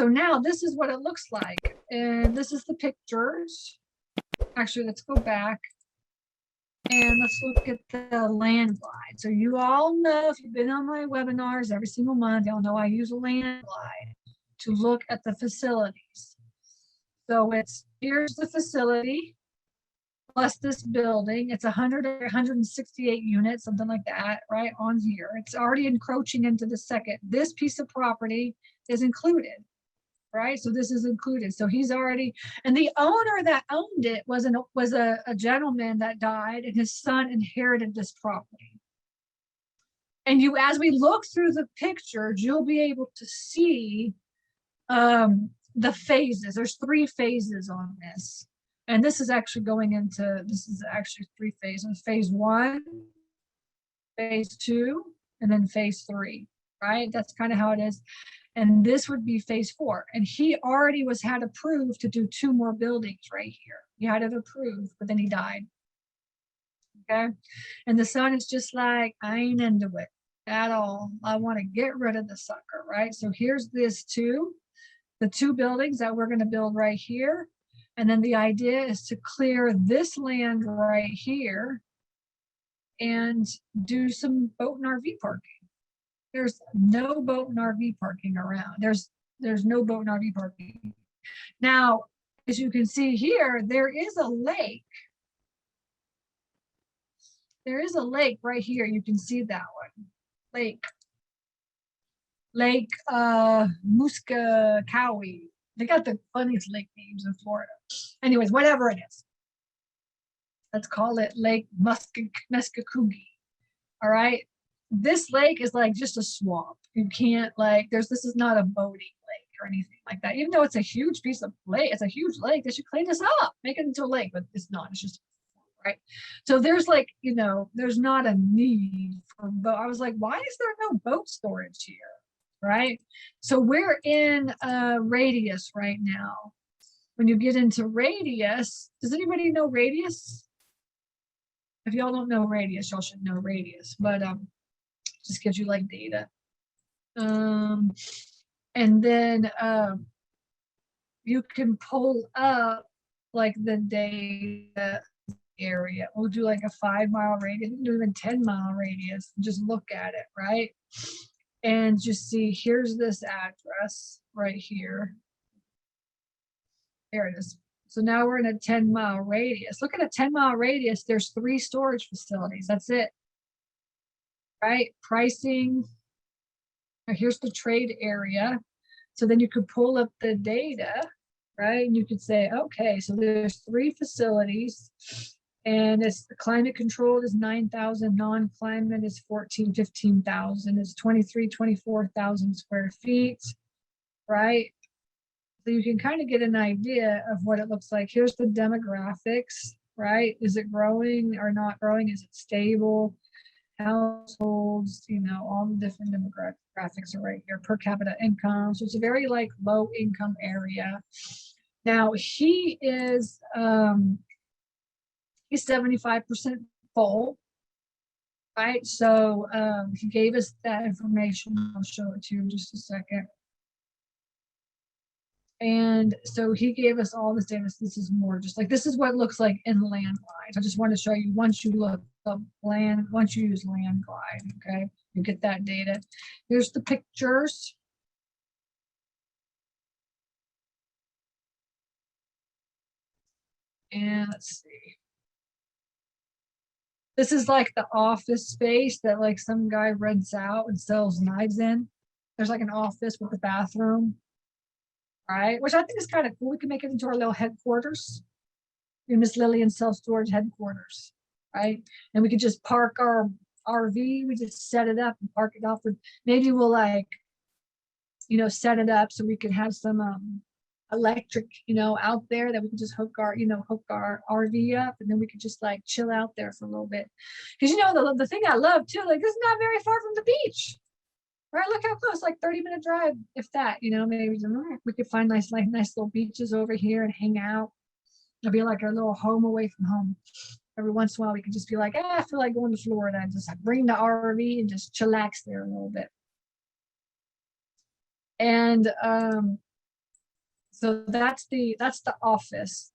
So now this is what it looks like. And this is the pictures. Actually, let's go back. And let's look at the land glide. So you all know, if you've been on my webinars every single month, y'all know I use a land glide to look at the facilities. So here's the facility plus this building. It's 100 or 168 units, something like that, right on here. It's already encroaching into the second. This piece of property is included, right? So this is included. So he's already, and the owner that owned it was a gentleman that died, and his son inherited this property. And as we look through the pictures, you'll be able to see the phases. There's 3 phases on this. And this is actually this is actually 3 phases. Phase 1, phase 2, and then phase 3, right? That's kind of how it is. And this would be phase 4. And he already had approved to do 2 more buildings right here. He had it approved, but then he died. Okay. And the son is just like, I ain't into it at all. I want to get rid of the sucker, right? So here's the 2 buildings that we're going to build right here. And then the idea is to clear this land right here and do some boat and RV parking. There's no boat and RV parking around. There's no boat and RV parking. Now, as you can see here, there is a lake. There is a lake right here. You can see that one. Lake Muscatawi. They got the funniest lake names in Florida. Anyways, whatever it is. Let's call it Lake Muskogee. All right. This lake is like just a swamp. You can't this is not a boating lake or anything like that. Even though it's a huge piece of lake, it's a huge lake. They should clean this up, make it into a lake, but it's not. It's just right. So there's there's not a need for boat. I was like, why is there no boat storage here? Right. So we're in radius right now. When you get into radius, does anybody know radius? If y'all don't know radius, y'all should know radius, but just gives you like data. And then you can pull up like the data area. We'll do like a 5-mile radius, we can do even 10-mile radius, just look at it, right? And just see, here's this address right here. There it is. So now we're in a 10-mile radius. Look at a 10-mile radius. There's 3 storage facilities. That's it. Right? Pricing. Here's the trade area. So then you could pull up the data, right? And you could say, okay, so there's 3 facilities. And it's climate controlled is 9,000, non-climate is 15,000. It's 24,000 square feet, right? So you can kind of get an idea of what it looks like. Here's the demographics, right? Is it growing or not growing? Is it stable? Households, all the different demographics are right here. Per capita income. So it's a very low income area. Now he is he's 75% full, right? So he gave us that information. I'll show it to you in just a second. And so he gave us all this data. So this is more just this is what it looks like in land glide. I just want to show you once you look up once you use land glide, okay, you get that data. Here's the pictures. And let's see. This is like the office space that some guy rents out and sells knives in. There's an office with a bathroom, right? Which I think is kind of cool. We can make it into our little headquarters. Miss Lillian's self-storage headquarters, right? And we could just park our RV. We just set it up and park it off. Maybe we'll set it up so we could have some electric, out there that we can just hook our RV up, and then we could just chill out there for a little bit. Because the thing I love too, this is not very far from the beach, right? Look how close, 30-minute drive, if that. Maybe we could find nice little beaches over here and hang out. It'll be like our little home away from home. Every once in a while, we could just be like, I feel like going to Florida, and just bring the RV and just chillax there a little bit. And So that's the office.